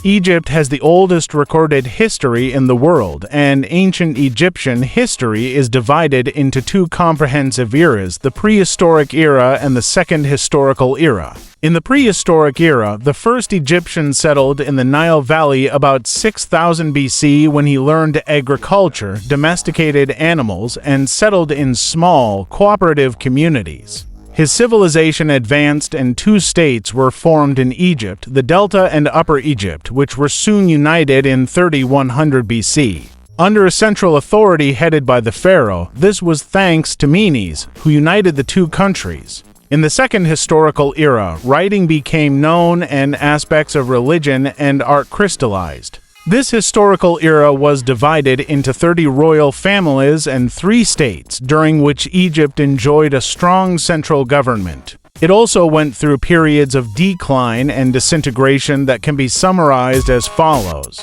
Egypt has the oldest recorded history in the world, and ancient Egyptian history is divided into two comprehensive eras, the prehistoric era and the second historical era. In the prehistoric era, the first Egyptian settled in the Nile Valley about 6000 BC when he learned agriculture, domesticated animals, and settled in small, cooperative communities. His civilization advanced and two states were formed in Egypt, the Delta and Upper Egypt, which were soon united in 3100 BC. Under a central authority headed by the pharaoh, this was thanks to Menes, who united the two countries. In the second historical era, writing became known and aspects of religion and art crystallized. This historical era was divided into 30 royal families and 3 states, during which Egypt enjoyed a strong central government. It also went through periods of decline and disintegration that can be summarized as follows.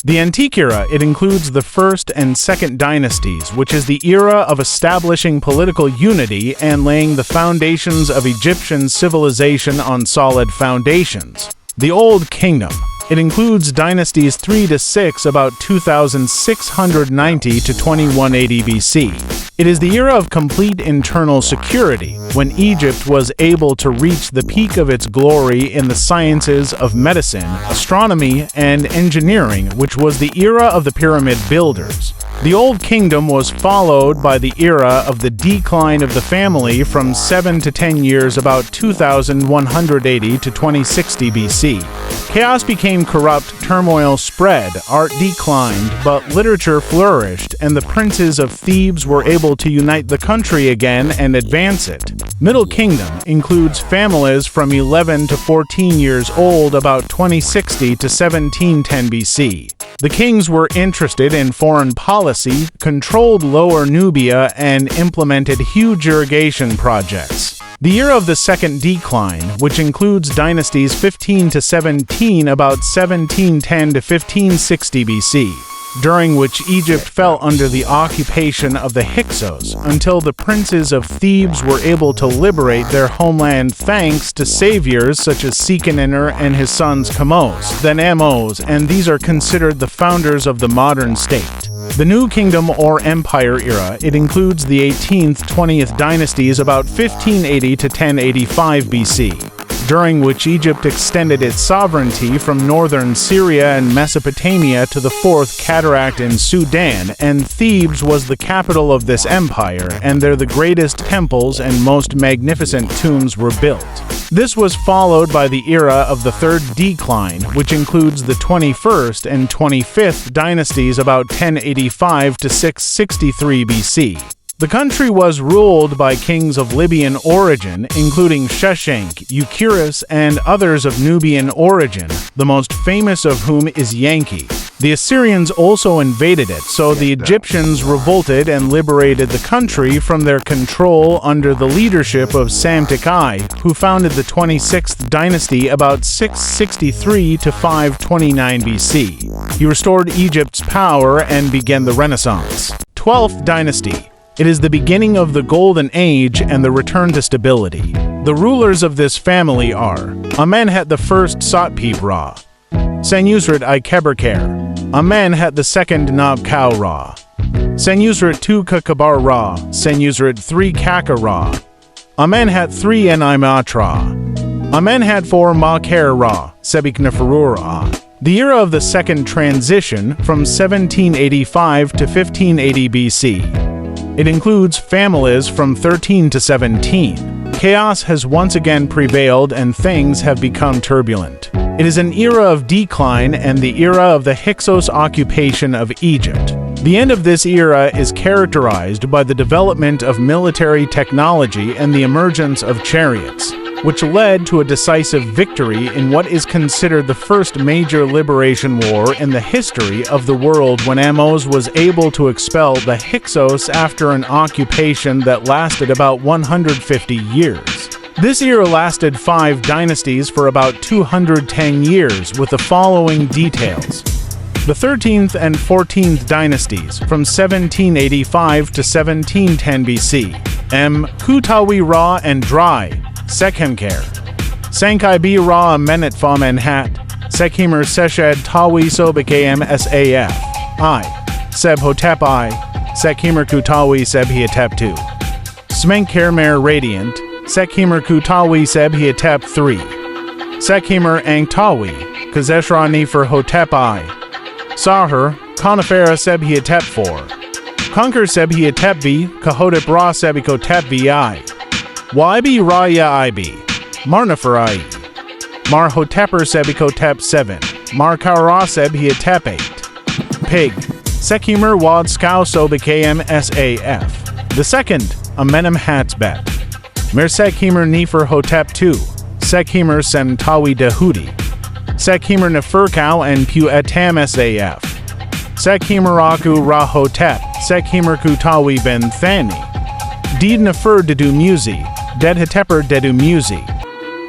The Antique Era, it includes the first and second dynasties, which is the era of establishing political unity and laying the foundations of Egyptian civilization on solid foundations. The Old Kingdom. It includes dynasties 3 to 6 about 2690 to 2180 BC. It is the era of complete internal security, when Egypt was able to reach the peak of its glory in the sciences of medicine, astronomy, and engineering, which was the era of the pyramid builders. The Old Kingdom was followed by the era of the decline of the family from 7 to 10 years about 2180 to 2060 BC. Chaos became corrupt, turmoil spread, art declined, but literature flourished, and the princes of Thebes were able to unite the country again and advance it. Middle Kingdom includes families from 11 to 14 years old about 2060 to 1710 BC. The kings were interested in foreign policy, controlled Lower Nubia, and implemented huge irrigation projects. The era of the Second Decline, which includes dynasties 15 to 17 about 1710 to 1560 BC, during which Egypt fell under the occupation of the Hyksos until the princes of Thebes were able to liberate their homeland thanks to saviors such as Seqenenre and his sons Kamose, then Amos, and these are considered the founders of the modern state. The New Kingdom or Empire era, it includes the 18th, 20th dynasties about 1580 to 1085 BC, during which Egypt extended its sovereignty from northern Syria and Mesopotamia to the Fourth Cataract in Sudan, and Thebes was the capital of this empire, and there the greatest temples and most magnificent tombs were built. This was followed by the era of the Third Decline, which includes the 21st and 25th dynasties about 1085 to 663 BC. The country was ruled by kings of Libyan origin, including Sheshenq, Euchirus, and others of Nubian origin, the most famous of whom is Yankee. The Assyrians also invaded it, so the Egyptians revolted and liberated the country from their control under the leadership of Psamtik-I, who founded the 26th dynasty about 663 to 529 BC. He restored Egypt's power and began the Renaissance. 12th dynasty. It is the beginning of the Golden Age and the return to stability. The rulers of this family are Amenhet I Sotpip-Ra, Senusret I Keberker, Amenhet II Nabkau-Ra, Senusret II Kakabar-Ra, Senusret III Kaka-Ra, Amenhet III Enimatra, Amenhet IV Maker-Ra, Sebekneferur-Ra. The era of the Second Transition from 1785 to 1580 BC. It includes families from 13 to 17. Chaos has once again prevailed and things have become turbulent. It is an era of decline and the era of the Hyksos occupation of Egypt. The end of this era is characterized by the development of military technology and the emergence of chariots, which led to a decisive victory in what is considered the first major liberation war in the history of the world, when Amos was able to expel the Hyksos after an occupation that lasted about 150 years. This era lasted 5 dynasties for about 210 years, with the following details. The 13th and 14th dynasties, from 1785 to 1710 BC. M. Kutawi-Ra and Dry, Sekhemker, Sankei-Bi-Ra Amenetfa Menhat, Sekhimer Seshad Tawi Sobekam Saf. I. Seb Hotep I. Sekhimer Kutawi Seb Hiatep 2. Smenkermer Radiant. Sekhimer Kutawi Seb Hiatep 3. Sekhimer Angtawi. Kazeshra Nefer Hotep I. Sahur. Conifera Seb Hiatep 4. Conquer Seb Hiatep V. Kahotep Ra Sebikotep Vi. YB Raya IB. Marnefer I. Mar Hoteper Sebikotep 7. Mar Kaura Seb Hiatep 8. Pig. Sekhimer Wad Skau Sobekam Saf. The second, Amenem Hatzbet. Mer Sekhimer Nefer Hotep 2. Sekhimer Sentawi Dehudi. Sekhimer Neferkau and Pu Etam Saf. Sekhimer Aku Ra Hotep. Sekhimer Kutawi Ben Thani. Deed Nefer Dedu Musi. Ded Heteper Dedu Musi.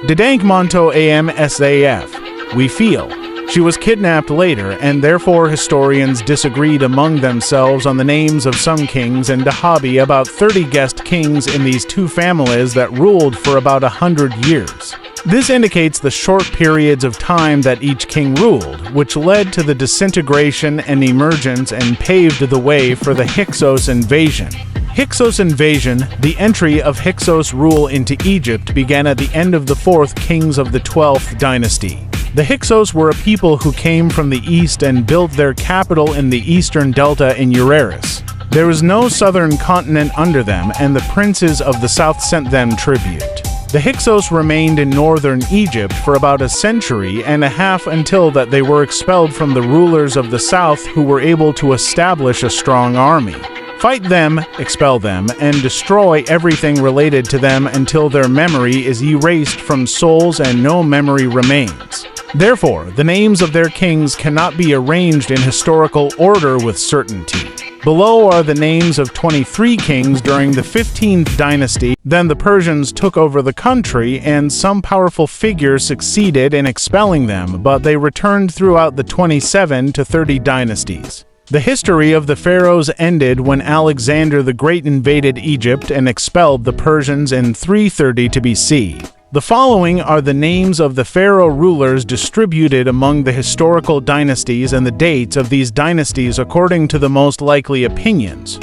Dedank Monto Am Saf. We feel. She was kidnapped later, and therefore historians disagreed among themselves on the names of some kings, and Dahabi about 30 guest kings in these two families that ruled for about 100 years. This indicates the short periods of time that each king ruled, which led to the disintegration and emergence and paved the way for the Hyksos invasion. Hyksos invasion, the entry of Hyksos rule into Egypt, began at the end of the 4th kings of the 12th dynasty. The Hyksos were a people who came from the east and built their capital in the eastern delta in Uraris. There was no southern continent under them, and the princes of the south sent them tribute. The Hyksos remained in northern Egypt for about a century and a half until that they were expelled from the rulers of the south, who were able to establish a strong army. Fight them, expel them, and destroy everything related to them until their memory is erased from souls and no memory remains. Therefore, the names of their kings cannot be arranged in historical order with certainty. Below are the names of 23 kings during the 15th dynasty. Then the Persians took over the country, and some powerful figures succeeded in expelling them, but they returned throughout the 27 to 30 dynasties. The history of the pharaohs ended when Alexander the Great invaded Egypt and expelled the Persians in 330 BC. The following are the names of the pharaoh rulers distributed among the historical dynasties and the dates of these dynasties according to the most likely opinions.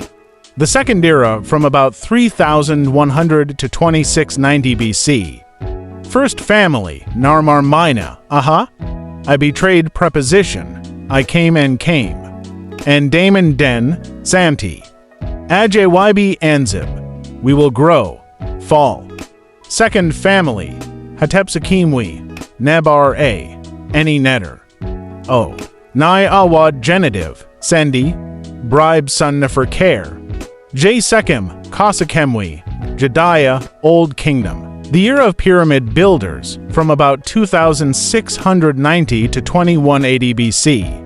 The second era, from about 3100 to 2690 BC. First family, Narmar Mina, I betrayed preposition, I came and came. And Damon Den, Santi. Ajayb Anzib, we will grow, fall. Second family, Hatepsakimwi, Nebar A, Any Netter. O. Nai Awad Genitive, Sendi, Bribe Son Nefer Care. J. Sekem, Kasakemwi, Jediah, Old Kingdom. The era of pyramid builders, from about 2690 to 2180 BC.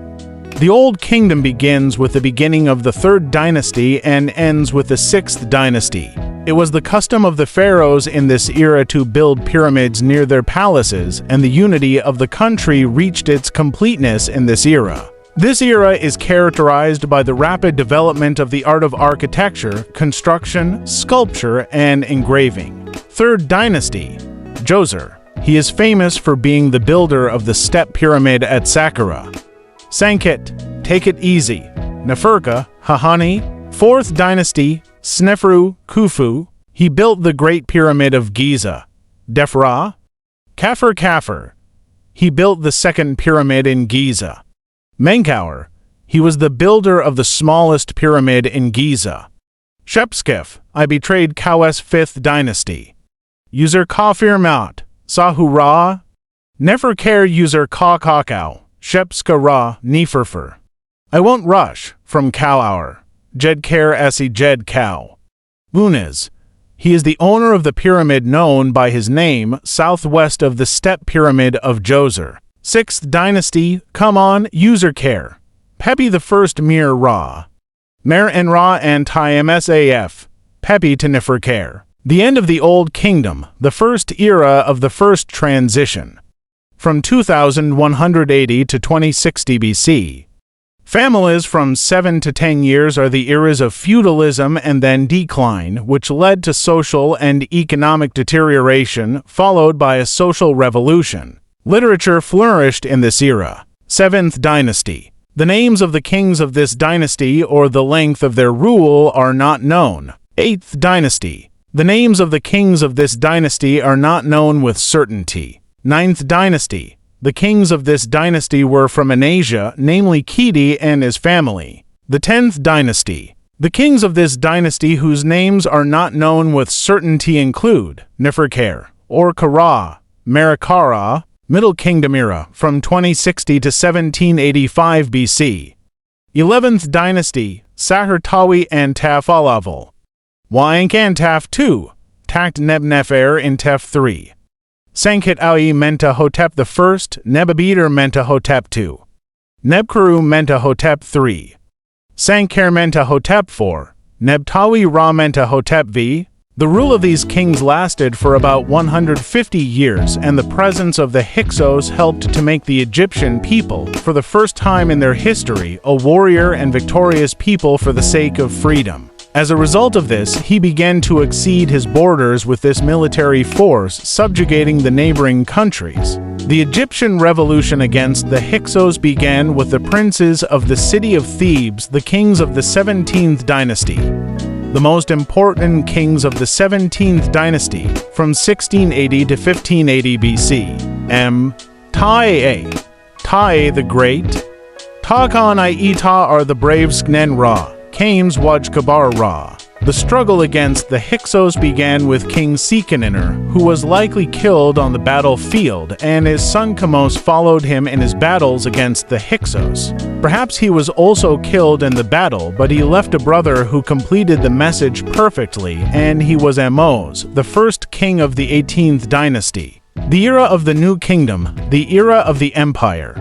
The Old Kingdom begins with the beginning of the 3rd dynasty and ends with the 6th dynasty. It was the custom of the pharaohs in this era to build pyramids near their palaces, and the unity of the country reached its completeness in this era. This era is characterized by the rapid development of the art of architecture, construction, sculpture, and engraving. 3rd dynasty, Djoser. He is famous for being the builder of the step pyramid at Saqqara. Sankit, take it easy. Neferka, Hahani. 4th dynasty, Snefru, Khufu. He built the Great Pyramid of Giza. Defra. Kafur. He built the 2nd pyramid in Giza. Menkaur. He was the builder of the smallest pyramid in Giza. Shepskef. I betrayed Kau's 5th dynasty. User Kafir Maut. Sahura. Neferker user Kakau. Shepskara Neferfer. I won't rush, from Kauaur. Jedker Esi Jed Cow. Bunez. He is the owner of the pyramid known by his name, southwest of the step pyramid of Djoser. 6th dynasty, come on, user care. Pepi the first Mir Ra. Mer en Ra and Saf. Pepi to Neferker. The end of the Old Kingdom, the first era of the first transition. From 2180 to 2060 BC. Families from 7 to 10 years are the eras of feudalism and then decline, which led to social and economic deterioration, followed by a social revolution. Literature flourished in this era. 7th Dynasty. The names of the kings of this dynasty or the length of their rule are not known. 8th Dynasty. The names of the kings of this dynasty are not known with certainty. 9th Dynasty. The kings of this dynasty were from Asia, namely Kedi and his family. The 10th Dynasty. The kings of this dynasty whose names are not known with certainty include Neferkare, Or-Kara, Merakara, Middle Kingdom era, from 2060 to 1785 BC. 11th Dynasty, Sahartawi and Taf-Alaval. Wayank Taf II, Takt Neb Nefer in Tef 3. Sankhet Awi Mentahotep I, Nebabeder Mentahotep II. Nebkaru Mentahotep III. Sankher Mentahotep IV, Nebtawi Ra Mentahotep V. The rule of these kings lasted for about 150 years, and the presence of the Hyksos helped to make the Egyptian people, for the first time in their history, a warrior and victorious people for the sake of freedom. As a result of this, he began to exceed his borders with this military force, subjugating the neighboring countries. The Egyptian revolution against the Hyksos began with the princes of the city of Thebes, the kings of the 17th dynasty. The most important kings of the 17th dynasty, from 1680 to 1580 BC. Tae. Tae the Great. Ta-Kan-I-Ita are the brave Sknen Ra. Kames Waj Kabar Ra. The struggle against the Hyksos began with King Seqenenre, who was likely killed on the battlefield, and his son Kamos followed him in his battles against the Hyksos. Perhaps he was also killed in the battle, but he left a brother who completed the message perfectly, and he was Amos, the first king of the 18th dynasty. The era of the New Kingdom, the era of the Empire.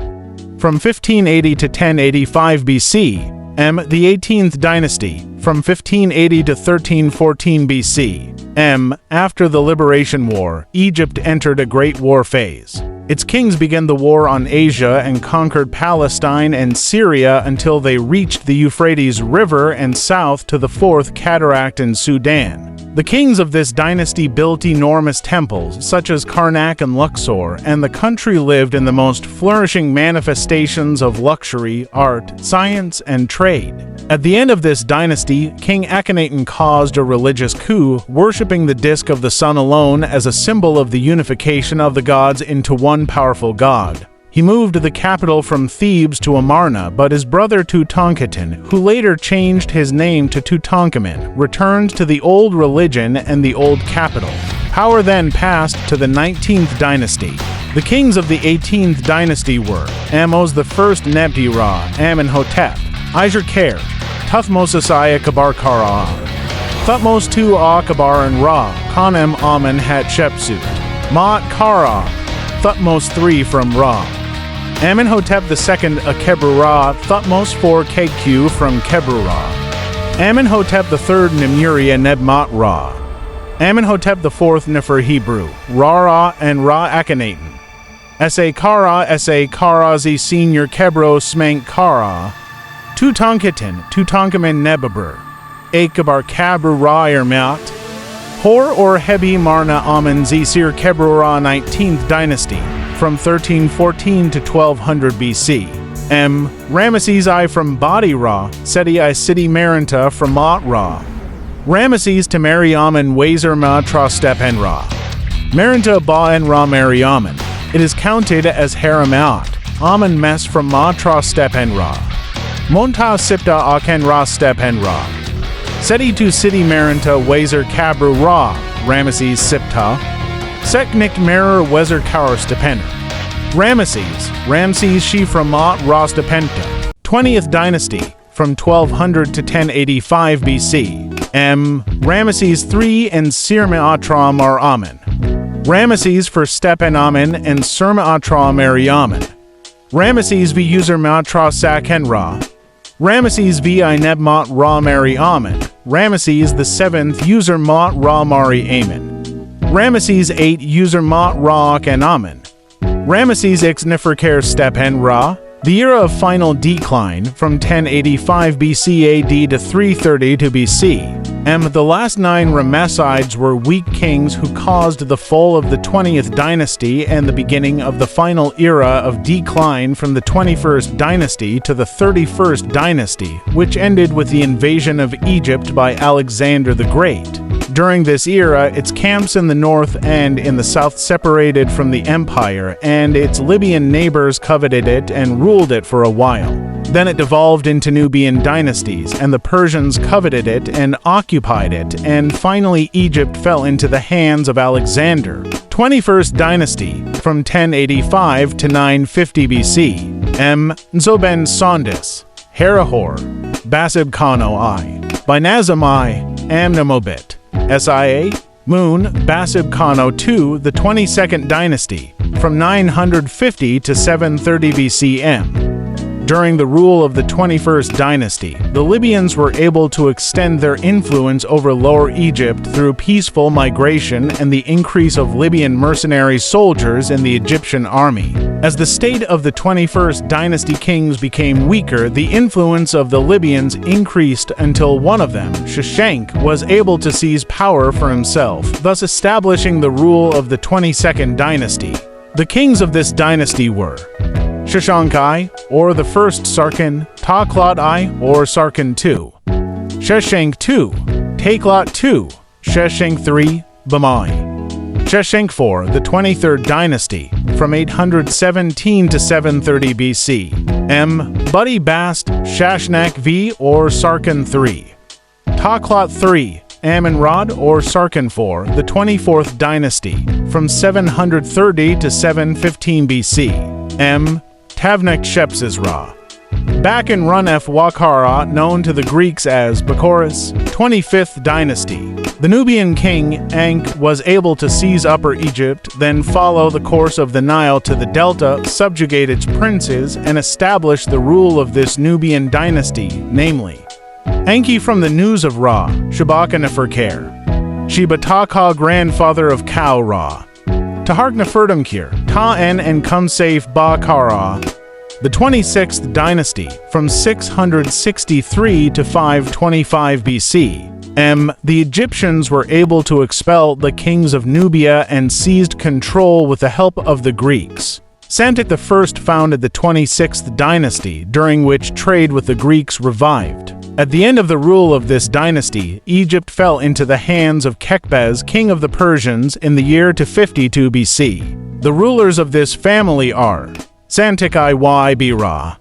From 1580 to 1085 BC, the 18th dynasty, from 1580 to 1314 BC. After the Liberation War, Egypt entered a Great War phase. Its kings began the war on Asia and conquered Palestine and Syria until they reached the Euphrates River and south to the Fourth Cataract in Sudan. The kings of this dynasty built enormous temples, such as Karnak and Luxor, and the country lived in the most flourishing manifestations of luxury, art, science, and trade. At the end of this dynasty, King Akhenaten caused a religious coup, worshipping the disk of the sun alone as a symbol of the unification of the gods into one powerful god. He moved the capital from Thebes to Amarna, but his brother Tutankhaten, who later changed his name to Tutankhamen, returned to the old religion and the old capital. Power then passed to the 19th dynasty. The kings of the 18th dynasty were Amos I Nebti Ra, Amenhotep, Ijer-Kare, Tuthmos Asaya Kabar Kara, Thutmose II Akabar and Ra, Khanem Amen Hatshepsut, Ma'at Kara, Thutmose III from Ra, Amenhotep II Akebru Ra, Thutmose IV Kq from Kebru Ra, Amenhotep III Nimuria Nebmat Ra, Amenhotep IV Nefer Hebrew, Ra and Ra Akhenaten, Sa Kara Z Senior Kebro Smank Kara, Tutankhaten, Tutankhamen Nebaber, Akabar Kabru Ra Ermat, Hor or Hebi Marna Amen Zisir Kebru Ra 19th dynasty, from 1314 to 1200 BC. Ramesses I from Badi Ra, Seti I Sidi Marinta from Mat Ra. Ramesses to Mariamen Wazer Ma Tra Stepen Ra. Marinta Ba en Ra Mariamen. It is counted as Haramat. Amen Mes from Ma Tra Stepen Ra. Monta Sipta Aken Ra Stepen Ra. Seti to Sidi Marinta Wazer Kabru Ra. Ramesses Sipta. Seknik Merer Wezer Kaur Stepener. Ramesses She from Mat Ra Stepenta. 20th dynasty, from 1200 to 1085 BC. Ramesses III and Sirma Atram are Amen. Ramesses for Stepen Amen and Sirma Atram Mariamen. Ramesses v User Matra Saken Ra. Ramesses v I Nebmat Ra Mari Amen. Ramesses the 7th User Mat Ra Mari Amen. Ramesses 8 User Mat Ra Aken Amen. Ramesses X Neferkare Stepen Ra. The era of final decline, from 1085 BC AD to 332 BC. The last 9 Ramessides were weak kings who caused the fall of the 20th dynasty and the beginning of the final era of decline from the 21st dynasty to the 31st dynasty, which ended with the invasion of Egypt by Alexander the Great. During this era, its camps in the north and in the south separated from the empire, and its Libyan neighbors coveted it and ruled it for a while. Then it devolved into Nubian dynasties, and the Persians coveted it and occupied it, and finally Egypt fell into the hands of Alexander. 21st dynasty, from 1085 to 950 BC. Nzoben Sondis, Herihor, Basib Kano I, by Nazam I, Amnamobit, SIA, Moon, Basib Kano II, the 22nd dynasty, from 950 to 730 BC. During the rule of the 21st dynasty, the Libyans were able to extend their influence over Lower Egypt through peaceful migration and the increase of Libyan mercenary soldiers in the Egyptian army. As the state of the 21st dynasty kings became weaker, the influence of the Libyans increased until one of them, Shashank, was able to seize power for himself, thus establishing the rule of the 22nd dynasty. The kings of this dynasty were Shashank I, or the first Sarkin, Taklot I, or Sarkin II, Sheshank II, Taklot II, Sheshank III, Bamai, Sheshank IV, the 23rd dynasty, from 817 to 730 BC, Buddy Bast, Shashnak V, or Sarkin III, Taklot III, Amun-Rad, or Sarkin IV, the 24th dynasty, from 730 to 715 BC, Tavnek Shepsisra. Back in Run-F Wakara, known to the Greeks as Bakoris, 25th dynasty, the Nubian king, Ankh, was able to seize Upper Egypt, then follow the course of the Nile to the delta, subjugate its princes, and establish the rule of this Nubian dynasty, namely Enki from the News of Ra, Shabaka Neferker, Shibataka grandfather of Kau Ra, Tahark Nefertamkir, Ta'en and Kumsaif Ba Kara, the 26th dynasty, from 663 to 525 BC. The Egyptians were able to expel the kings of Nubia and seized control with the help of the Greeks. Santik I founded the 26th dynasty, during which trade with the Greeks revived. At the end of the rule of this dynasty, Egypt fell into the hands of Kekbez, king of the Persians, in the year 52 BC. The rulers of this family are Santik I Y Ra,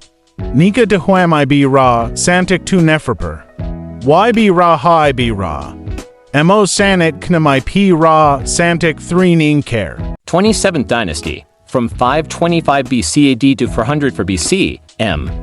Nika Dehuam I Ra, Santik II Neferper, Y Ra Hi Ra, Mo Sanit Knam P Ra, Santik III Ninker. 27th dynasty, from 525 BC AD to 404 BC,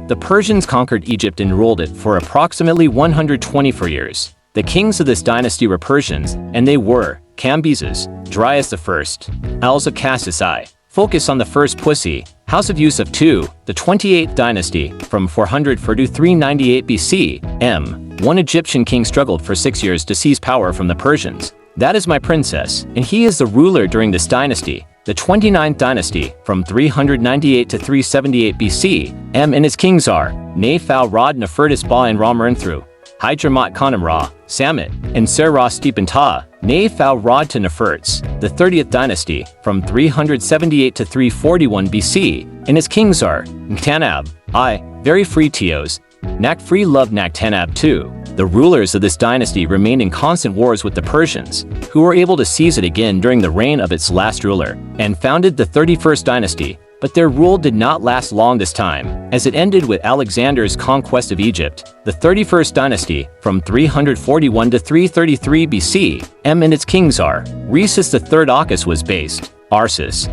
the Persians conquered Egypt and ruled it for approximately 124 years. The kings of this dynasty were Persians, and they were Cambyses, Darius I, Alzakassis I. Focus on the first Pussy, House of Yusuf II, the 28th dynasty, from 404 to 398 BC. One Egyptian king struggled for 6 years to seize power from the Persians. That is my princess, and he is the ruler during this dynasty. The 29th dynasty, from 398 to 378 BC, and his kings are Nefal Rod Nefertis Ba and Ra Mernthru, Hydramat Khanum Ra, Samet, and Serra Stepan Ta, Nefal Rod to Nefertz, the 30th dynasty, from 378 to 341 BC, and his kings are Nktanab, I, very free Teos, Nak free love Naktanab II. The rulers of this dynasty remained in constant wars with the Persians, who were able to seize it again during the reign of its last ruler, and founded the 31st dynasty, but their rule did not last long this time, as it ended with Alexander's conquest of Egypt. The 31st dynasty, from 341 to 333 BC, and its kings are Rhesus III Akis was based, Arsis,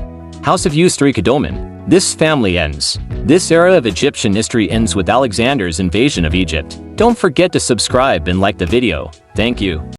House of Ustri Kadoman. This family ends. This era of Egyptian history ends with Alexander's invasion of Egypt. Don't forget to subscribe and like the video. Thank you.